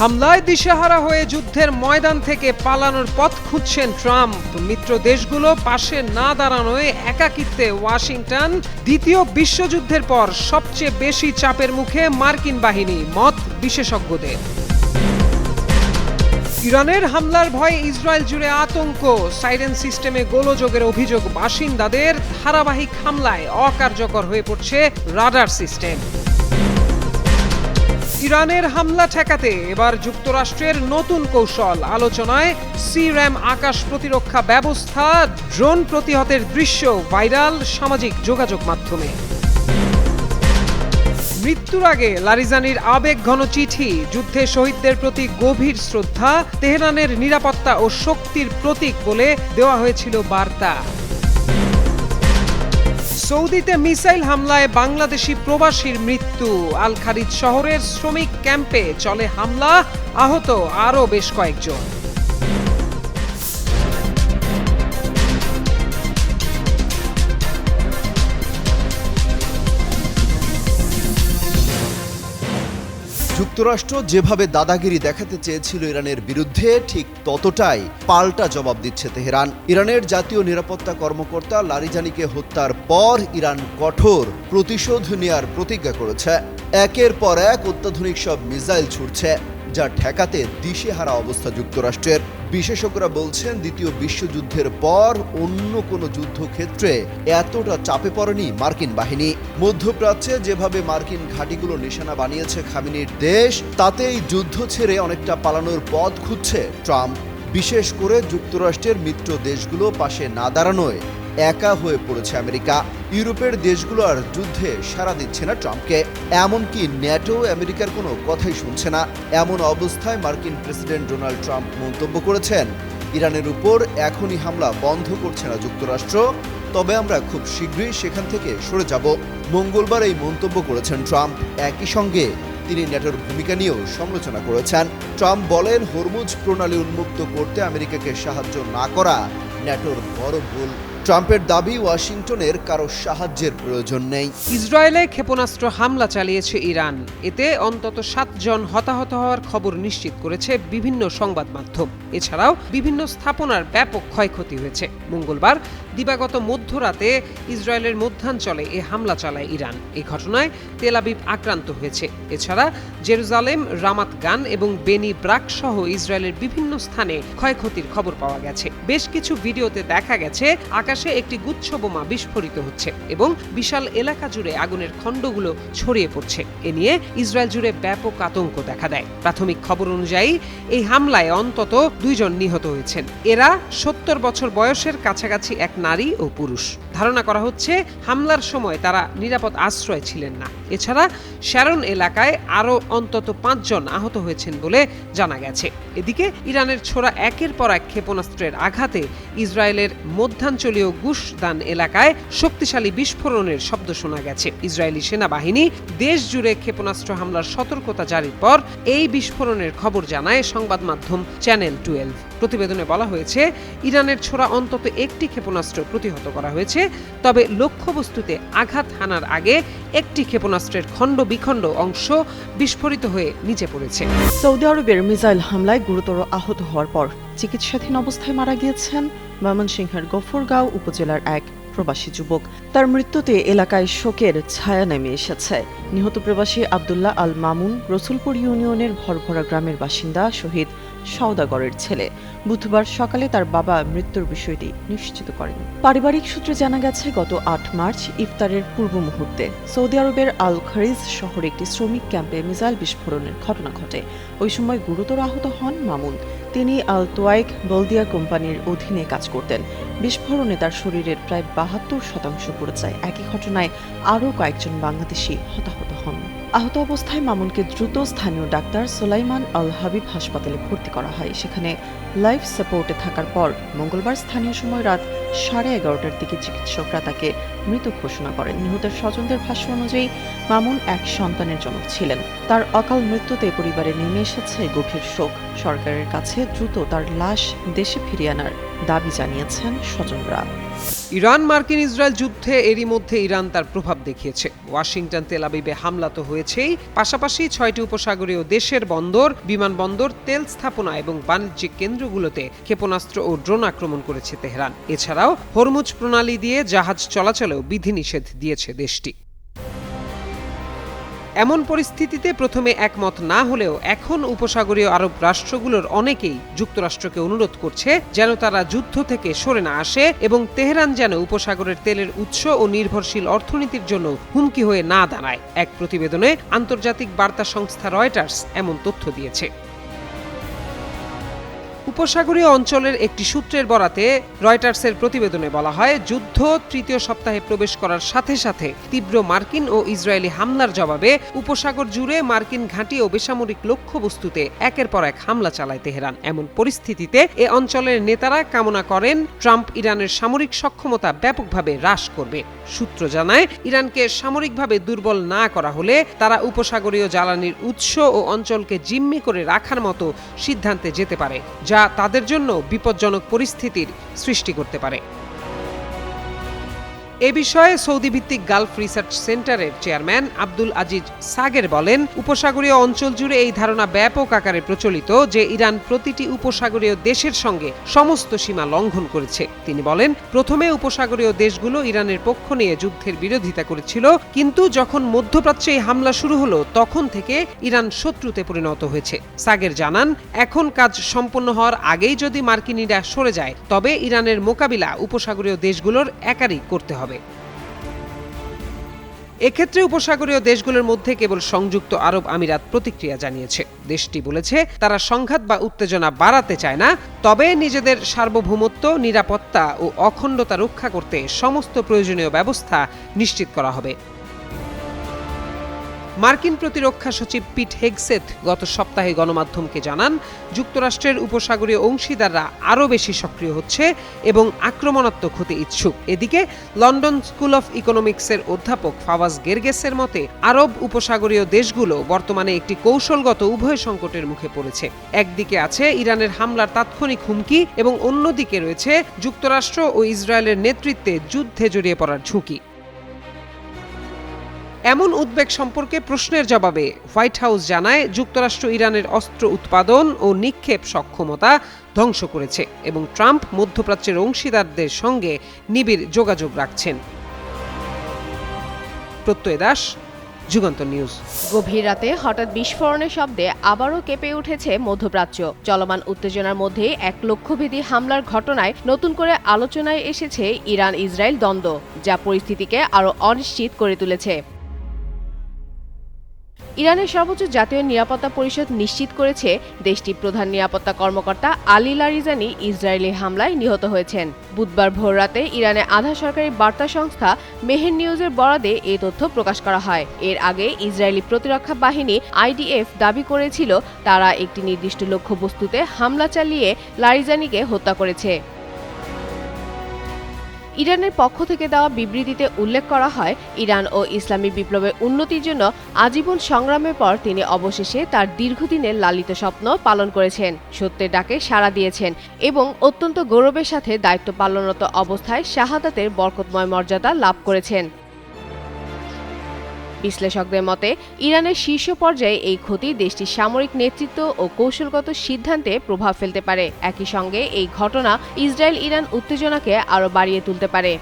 হামলায় দিশেহারা হয়ে যুদ্ধের ময়দান থেকে পালানোর পথ খুঁজছেন ট্রাম্প। মিত্র দেশগুলো পাশে না দাঁড়ানোয় একাকিত্বে ওয়াশিংটন। দ্বিতীয় বিশ্বযুদ্ধের পর সবচেয়ে বেশি চাপের মুখে মার্কিন বাহিনী, মত বিশেষজ্ঞদের। ইরানের হামলার ভয়ে ইসরায়েল জুড়ে আতঙ্ক। সাইরেন সিস্টেমে গোলযোগের অভিযোগ বাসিন্দাদের। ধারাবাহিক হামলায় অকার্যকর হয়ে পড়ছে রাডার সিস্টেম। ইরানের হামলা ঠেকাতে এবার যুক্তরাষ্ট্রের নতুন কৌশল আলোচনায়। সির্যাম আকাশ প্রতিরক্ষা ব্যবস্থা, ড্রোন প্রতিহতের দৃশ্য ভাইরাল সামাজিক যোগাযোগ মাধ্যমে। মৃত্যুর আগে লারিজানির আবেগঘন চিঠি, যুদ্ধে শহীদদের প্রতি গভীর শ্রদ্ধা, তেহরানের নিরাপত্তা ও শক্তির প্রতীক বলে দেওয়া হয়েছিল বার্তা। সৌদিতে মিসাইল হামলায় বাংলাদেশি প্রবাসীর মৃত্যু। আল খারিজ শহরের শ্রমিক ক্যাম্পে চলে হামলা, আহত আরও বেশ কয়েকজন। যুক্তরাষ্ট্র যেভাবে দাদাগিরি দেখাতে চেয়েছিল ইরানের বিরুদ্ধে, ঠিক ততটাই পাল্টা জবাব দিচ্ছে তেহরান। ইরানের জাতীয় নিরাপত্তা কর্মকর্তা লারিজানিকে হত্যার পর ইরান কঠোর প্রতিশোধ নেয়ার প্রতিজ্ঞা করেছে। একের পর এক অত্যাধুনিক সব মিসাইল ছুটছে, যা ঠেকাতে দিশেহারা অবস্থা যুক্তরাষ্ট্রের। বিশেষজ্ঞরা বলছেন, দ্বিতীয় বিশ্বযুদ্ধের পর অন্য কোনো যুদ্ধক্ষেত্রে এতটা চাপে পড়েনি মার্কিন বাহিনী। মধ্যপ্রাচ্যে যেভাবে মার্কিন ঘাঁটিগুলো নিশানা বানিয়েছে খামেনির দেশ, তাতে এই যুদ্ধ ছেড়ে অনেকটা পালানোর পথ খুঁজছে ট্রাম্প। বিশেষ করে যুক্তরাষ্ট্রের মিত্র দেশগুলো পাশে না দাঁড়ানোয় একা হয়ে পড়েছে আমেরিকা। ইউরোপের দেশগুলো আর যুদ্ধে সাড়া দিচ্ছে না ট্রাম্পকে, এমনকি ন্যাটো আমেরিকার কোনো কথাই শুনছে না। এমন অবস্থায় মার্কিন প্রেসিডেন্ট ডোনাল্ড ট্রাম্প মন্তব্য করেছেন, ইরানের উপর এখনই হামলা বন্ধ করছে না যুক্তরাষ্ট্র, তবে আমরা খুব শীঘ্রই সেখান থেকে সরে যাব। মঙ্গলবার এই মন্তব্য করেছেন ট্রাম্প। একই সঙ্গে তিনি ন্যাটোর ভূমিকা নিয়েও সমালোচনা করেছেন। ট্রাম্প বলেন, হরমুজ প্রণালী উন্মুক্ত করতে আমেরিকাকে সাহায্য না করা ন্যাটোর বড় ভুল। ট্রাম্পের দাবি, ওয়াশিংটনের কারো সাহায্যের প্রয়োজন নেই। ইসরায়েলে ক্ষেপণাস্ত্র হামলা চালিয়েছে ইরান। এতে অন্তত 7 জন হতাহত হওয়ার খবর নিশ্চিত করেছে বিভিন্ন সংবাদ মাধ্যম। এছাড়াও বিভিন্ন স্থাপনার ব্যাপক ক্ষয়ক্ষতি হয়েছে। মঙ্গলবার দিবাগত মধ্যরাতে ইসরায়েলের মধ্যাঞ্চলে এ হামলা চালায় ইরান। এই ঘটনায় তেল আবিব আক্রান্ত হয়েছে। এছাড়া জেরুজালেম, রামাত গান এবং বেনি ব্রাক সহ ইসরায়েলের বিভিন্ন স্থানে ক্ষয়ক্ষতির খবর পাওয়া গেছে। বেশ কিছু ভিডিওতে দেখা গেছে আকাশে একটি গুচ্ছ বোমা বিস্ফোরিত হচ্ছে এবং বিশাল এলাকা জুড়ে আগুনের খণ্ডগুলো ছড়িয়ে পড়ছে। এ নিয়ে ইসরায়েল জুড়ে ব্যাপক আতঙ্ক দেখা দেয়। প্রাথমিক খবর অনুযায়ী এই হামলায় অন্তত 2 জন নিহত হয়েছেন। এরা 70 বছর বয়সের কাছাকাছি এক নারী ও পুরুষ। ধারণা করা হচ্ছে হামলার সময় তারা নিরাপদ আশ্রয় ছিলেন না। এছাড়া শ্যারন এলাকায় আরও অন্তত 5 জন আহত হয়েছেন বলে জানা গেছে। এদিকে ইরানের ছোড়া একের পর এক ক্ষেপণাস্ত্রের আঘাতে ইসরায়েলের মধ্যাঞ্চলীয় গুশ দান এলাকায় শক্তিশালী বিস্ফোরণের শব্দ শোনা গেছে। ইসরায়েলি সেনাবাহিনী দেশ জুড়ে ক্ষেপণাস্ত্র হামলার সতর্কতা জারির পর এই বিস্ফোরণের খবর জানায় সংবাদ মাধ্যম চ্যানেল 12। প্রতিবেদনে বলা হয়েছে, ইরানের ছোড়া অন্তত একটি ক্ষেপণাস্ত্র প্রতিহত করা হয়েছে, তবে লক্ষ্যবস্তুতে আঘাত হানার আগে একটি ক্ষেপণাস্ত্রের খণ্ড বিখণ্ড অংশ বিস্ফোরিত হয়ে নিচে পড়েছে। সৌদি আরবের মিসাইল হামলায় গুরুতর আহত হওয়ার পর চিকিৎসাধীন অবস্থায় মারা গিয়েছেন ময়মনসিংহের গফরগাঁও উপজেলার এক প্রবাসী যুবক। তার মৃত্যুতে এলাকায় শোকের ছায়া নেমে এসেছে। নিহত প্রবাসী আব্দুল্লাহ আল মামুন রসুলপুর ইউনিয়নের ভরভরা গ্রামের বাসিন্দা, শহীদ সওদাগরের ছেলে। বুধবার সকালে তার বাবা মৃত্যুর বিষয়টি নিশ্চিত করেন। পারিবারিক সূত্রে জানা গেছে, গত 8 মার্চ ইফতারের পূর্ব মুহূর্তে সৌদি আরবের আল খারিজ শহরে একটি শ্রমিক ক্যাম্পে মিসাইল বিস্ফোরণের ঘটনা ঘটে। ওই সময় গুরুতর আহত হন মামুন। তিনি আল তোয়াইক বলদিয়া কোম্পানির অধীনে কাজ করতেন। বিস্ফোরণে তার শরীরের প্রায় 72% পুড়ে যায়। একই ঘটনায় আরও কয়েকজন বাংলাদেশি হতাহত হন। আহত অবস্থায় মামুনকে দ্রুত স্থানীয় ডাক্তার সোলাইমান আল হাবিব হাসপাতালে ভর্তি করা হয়। সেখানে লাইফ সাপোর্টে থাকার পর মঙ্গলবার স্থানীয় সময় রাত 11:30টার দিকে চিকিৎসকরা তাকে মৃত ঘোষণা করেন। নিহতের স্বজনদের ভাষ্য অনুযায়ী মামুন এক সন্তানের জনক ছিলেন। তার অকাল মৃত্যুতে পরিবারে নেমে এসেছে গভীর শোক। সরকারের কাছে দ্রুত তার লাশ দেশে ফিরিয়ে আনার দাবি জানিয়েছেন স্বজনরা। ইরান মার্কিন ইসরায়েল যুদ্ধে এরই মধ্যে ইরান তার প্রভাব দেখিয়েছে। ওয়াশিংটন তেল আবিবে হামলা তো হয়েছেই, পাশাপাশি 6টি উপসাগরীয় দেশের বন্দর, বিমানবন্দর, তেল স্থাপনা এবং বাণিজ্যিক কেন্দ্রগুলোতে ক্ষেপণাস্ত্র ও ড্রোন আক্রমণ করেছে তেহরান। এছাড়াও হরমুজ প্রণালী দিয়ে জাহাজ চলাচলেও বিধিনিষেধ দিয়েছে দেশটি। এমন পরিস্থিতিতে প্রথমে একমত না হলেও এখন উপসাগরীয় আরব রাষ্ট্রগুলোর অনেকেই যুক্তরাষ্ট্রকে অনুরোধ করছে যেন তারা যুদ্ধ থেকে সরে না আসে এবং তেহরান যেন উপসাগরের তেলের উৎস ও নির্ভরশীল অর্থনীতির জন্য হুমকি হয়ে না দাঁড়ায়। এক প্রতিবেদনে আন্তর্জাতিক বার্তা সংস্থা রয়টার্স এমন তথ্য দিয়েছে। উপসাগরীয় অঞ্চলের একটি সূত্রের বরাতে রয়টার্সের প্রতিবেদনে বলা হয়, যুদ্ধ তৃতীয় সপ্তাহে প্রবেশ করার সাথে সাথে তীব্র মার্কিন ও ইসরায়েলি হামলার জবাবে উপসাগর জুড়ে মার্কিন ঘাঁটি ও বেসামরিক লক্ষ্যবস্তুতে একের পর এক হামলা চালায় তেহরান। এমন পরিস্থিতিতে এ অঞ্চলের নেতারা কামনা করেন ট্রাম্প ইরানের সামরিক সক্ষমতা ব্যাপকভাবে হ্রাস করবে। সূত্র জানায়, ইরানকে সামরিকভাবে দুর্বল না করা হলে তারা উপসাগরীয় জ্বালানির উৎস ও অঞ্চলকে জিম্মি করে রাখার মতো সিদ্ধান্তে যেতে পারে, যা তাদের জন্য বিপজ্জনক পরিস্থিতির সৃষ্টি করতে পারে। এ বিষয়ে সৌদি ভিত্তিক গালফ রিসার্চ সেন্টারের চেয়ারম্যান আব্দুল আজিজ সাগের বলেন, উপসাগরীয় অঞ্চল জুড়ে এই ধারণা ব্যাপক আকারে প্রচলিত যে ইরান প্রতিটি উপসাগরীয় দেশের সঙ্গে সমস্ত সীমা লঙ্ঘন করেছে। তিনি বলেন, প্রথমে উপসাগরীয় দেশগুলো ইরানের পক্ষ নিয়ে যুদ্ধের বিরোধিতা করেছিল, কিন্তু যখন মধ্যপ্রাচ্যে এই হামলা শুরু হলো তখন থেকে ইরান শত্রুতে পরিণত হয়েছে। সাগের জানান, এখন কাজ সম্পন্ন হওয়ার আগেই যদি মার্কিনিরা সরে যায় তবে ইরানের মোকাবিলা উপসাগরীয় দেশগুলোর একারই করতে হবে। এক্ষেত্রে উপসাগরীয় দেশগুলোর মধ্যে কেবল সংযুক্ত আরব আমিরাত প্রতিক্রিয়া জানিয়েছে। দেশটি বলেছে তারা সংঘাত বা উত্তেজনা বাড়াতে চায় না, তবে নিজেদের সার্বভৌমত্ব, নিরাপত্তা ও অখণ্ডতা রক্ষা করতে সমস্ত প্রয়োজনীয় ব্যবস্থা নিশ্চিত করা হবে। মার্কিন প্রতিরক্ষা সচিব পিট হেগসেথ গত সপ্তাহে গণমাধ্যমকে জানান, যুক্তরাষ্ট্রের উপসাগরীয় অংশীদাররা আরও বেশি সক্রিয় হচ্ছে এবং আক্রমণাত্মক হতে ইচ্ছুক। এদিকে লন্ডন স্কুল অফ ইকোনমিক্সের অধ্যাপক ফাওয়াজ গেরগেসের মতে, আরব উপসাগরীয় দেশগুলো বর্তমানে একটি কৌশলগত উভয় সংকটের মুখে পড়েছে। একদিকে আছে ইরানের হামলার তাৎক্ষণিক হুমকি এবং অন্যদিকে রয়েছে যুক্তরাষ্ট্র ও ইসরায়েলের নেতৃত্বে যুদ্ধে জড়িয়ে পড়ার ঝুঁকি। এমন উদ্বেগ সম্পর্কে প্রশ্নের জবাবে হোয়াইট হাউস জানায়, যুক্তরাষ্ট্র ইরানের অস্ত্র উৎপাদন ও নিক্ষেপ সক্ষমতা ধ্বংস করেছে এবং ট্রাম্প মধ্যপ্রাচ্যের অংশীদারদের সঙ্গে নিবিড় যোগাযোগ রাখছেন। প্রত্যয় দাস, যুগান্তর নিউজ। গভীর রাতে হঠাৎ বিস্ফোরণের শব্দে আবারও কেঁপে উঠেছে মধ্যপ্রাচ্য। চলমান উত্তেজনার মধ্যে এক লক্ষ্যভেদী হামলার ঘটনায় নতুন করে আলোচনায় এসেছে ইরান ইসরায়েল দ্বন্দ্ব, যা পরিস্থিতিকে আরও অনিশ্চিত করে তুলেছে। ইরানের সর্বোচ্চ জাতীয় নিরাপত্তা পরিষদ নিশ্চিত করেছে দেশটির প্রধান নিরাপত্তা কর্মকর্তা আলী লারিজানি ইসরায়েলি হামলায় নিহত হয়েছেন। বুধবার ভোররাতে ইরানের আধা সরকারি বার্তা সংস্থা মেহের নিউজের বরাদে এই তথ্য প্রকাশ করা হয়। এর আগে ইসরায়েলি প্রতিরক্ষা বাহিনী IDF দাবি করেছিল তারা একটি নির্দিষ্ট লক্ষ্যবস্তুতে হামলা চালিয়ে লারিজানিকে হত্যা করেছে। ইরানের পক্ষ থেকে দেওয়া বিবৃতিতে উল্লেখ করা হয়, ইরান ও ইসলামী বিপ্লবের উন্নতির জন্য আজীবন সংগ্রামের পর তিনি অবশেষে তার দীর্ঘদিনের লালিত স্বপ্ন পালন করেছেন, সত্যের ডাকে সাড়া দিয়েছেন এবং অত্যন্ত গৌরবের সাথে দায়িত্ব পালনরত অবস্থায় শাহাদাতের বরকতময় মর্যাদা লাভ করেছেন। বিশ্লেষকদের মতে, ইরানের শীর্ষ পর্যায়ে এই ক্ষতি দেশটির সামরিক নেতৃত্ব ও কৌশলগত সিদ্ধান্তে প্রভাব ফেলতে পারে। একই সঙ্গে এই ঘটনা ইসরায়েল ইরান উত্তেজনাকে আরও বাড়িয়ে তুলতে পারে।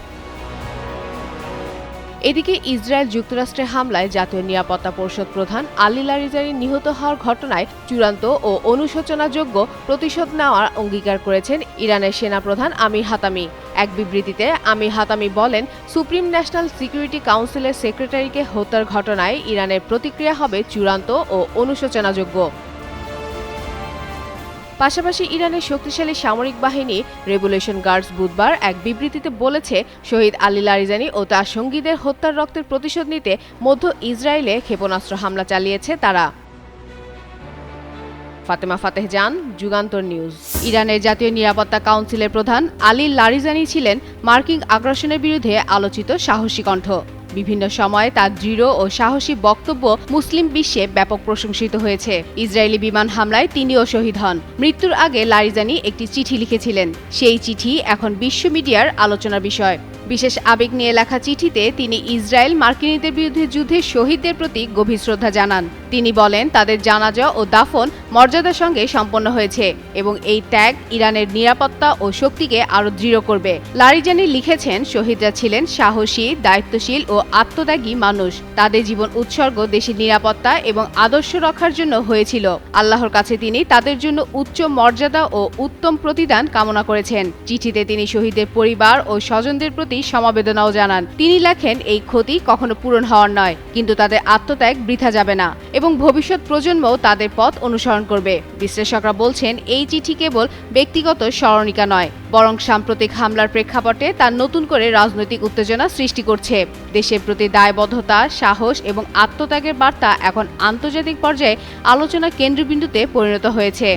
এদিকে ইসরায়েল যুক্তরাষ্ট্রের হামলায় জাতীয় নিরাপত্তা পরিষদ প্রধান আলী লারিজানি নিহত হওয়ার ঘটনায় চূড়ান্ত ও অনুশোচনাযোগ্য প্রতিশোধ নেওয়ার অঙ্গীকার করেছেন ইরানের সেনাপ্রধান আমির হাতামি। এক বিবৃতিতে আমির হাতামি বলেন, সুপ্রিম ন্যাশনাল সিকিউরিটি কাউন্সিলের সেক্রেটারিকে হত্যার ঘটনায় ইরানের প্রতিক্রিয়া হবে চূড়ান্ত ও অনুশোচনাযোগ্য। পাশাপাশি ইরানের শক্তিশালী সামরিক বাহিনী রেভলিউশন গার্ডস বুধবার এক বিবৃতিতে বলেছে, শহীদ আলী লারিজানি ও তার সঙ্গীদের হত্যার রক্তের প্রতিশোধ নিতে মধ্য ইসরায়েলে ক্ষেপণাস্ত্র হামলা চালিয়েছে তারা। ফাতেমা ফাতেহ জান, যুগান্তর নিউজ। ইরানের জাতীয় নিরাপত্তা কাউন্সিলের প্রধান আলী লারিজানি ছিলেন মার্কিন আগ্রাসনের বিরুদ্ধে আলোচিত সাহসী কণ্ঠ। বিভিন্ন সময়ে তার দৃঢ় ও সাহসী বক্তব্য মুসলিম বিশ্বে ব্যাপক প্রশংসিত হয়েছে। ইসরায়েলি বিমান হামলায় তিনিও শহীদ হন। মৃত্যুর আগে লারিজানি একটি চিঠি লিখেছিলেন। সেই চিঠি এখন বিশ্ব মিডিয়ার আলোচনার বিষয়। বিশেষ আবেগ নিয়ে লেখা চিঠিতে তিনি ইসরায়েল মার্কিনীদের বিরুদ্ধে যুদ্ধে শহীদদের প্রতি গভীর শ্রদ্ধা জানান। তিনি বলেন তাদের জানাজা ও দাফন মর্যাদার সঙ্গে সম্পন্ন হয়েছে এবং এই ত্যাগ ইরানের নিরাপত্তা ও শক্তিকে আরও দৃঢ় করবে। লারিজানি লিখেছেন, শহীদরা ছিলেন সাহসী, দায়িত্বশীল ও আত্মত্যাগী মানুষ। তাদের জীবন উৎসর্গ দেশের নিরাপত্তা এবং আদর্শ রক্ষার জন্য হয়েছিল। আল্লাহর কাছে তিনি তাদের জন্য উচ্চ মর্যাদা ও উত্তম প্রতিদান কামনা করেছেন। চিঠিতে তিনি শহীদদের পরিবার ও স্বজনদের প্রতি সমবেদনাও জানান। তিনি লেখেন, এই ক্ষতি কখনো পূরণ হওয়ার নয়, কিন্তু তাদের আত্মত্যাগ বৃথা যাবে না এবং ভবিষ্যৎ প্রজন্মও তাদের পথ অনুসরণ করবে। বিশ্লেষকরা বলছেন, এই চিঠি কেবল ব্যক্তিগত স্মরণিকা নয়, বরং সাম্প্রতিক হামলার প্রেক্ষাপটে তার নতুন করে রাজনৈতিক উত্তেজনা সৃষ্টি করছে। দেশের প্রতি দায়বদ্ধতা, সাহস এবং আত্মত্যাগের বার্তা এখন আন্তর্জাতিক পর্যায়ে আলোচনার কেন্দ্রবিন্দুতে পরিণত হয়েছে।